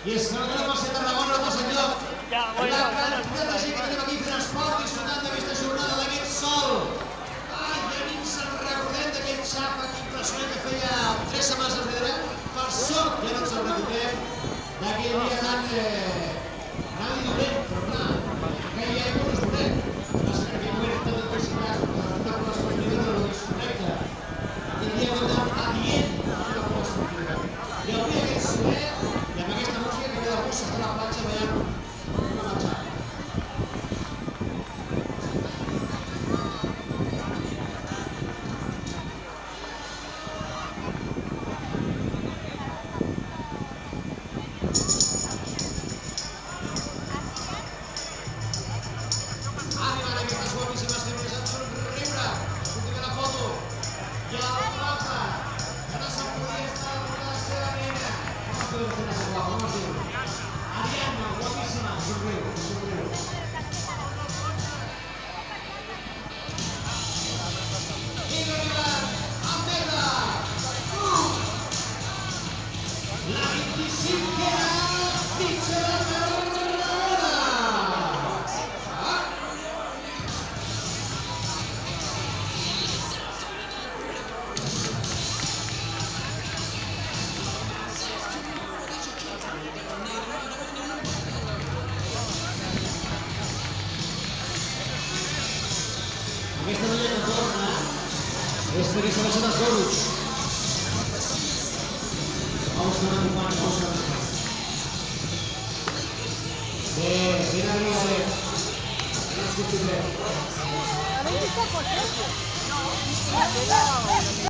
I és que no tenim el ser Tarragona, no passa enlloc. La quantitat de gent que tenim aquí fent esport, disfrutant d'aquesta jornada, d'aquest sol. Ai, ja ni ens en recordem d'aquest xàfec impressionant que feia 3 setmanes enrere. Per sort ja no ens en recordem d'aquell dia tan... anava dolent, però clar, aquell dia no és dolent. Passa que en aquell moment tanta intensitat, una prova esportiva no és correcta. Aquell dia no tan adient una prova esportiva. I avui aquest solet, i amb aquesta música que ve de gust, està a la platja ballant una bachata. Arriben aquestes guapíssimes figures en somriure. Escoltem la foto. I el papa, que no se'n podia estar amb la seva nena. Com es podem fer la seva guapa? Com es diu? Ariadna, guapíssima. Somriu, somriu. I arriben amb Berta. La 25a Mitja de Tarragona. Aquesta noia que torna és perquè s'ha deixat els goros. Vamos a ver, vamos a ver. Bien arriba, bien. Bien, A ver, está por eso. No,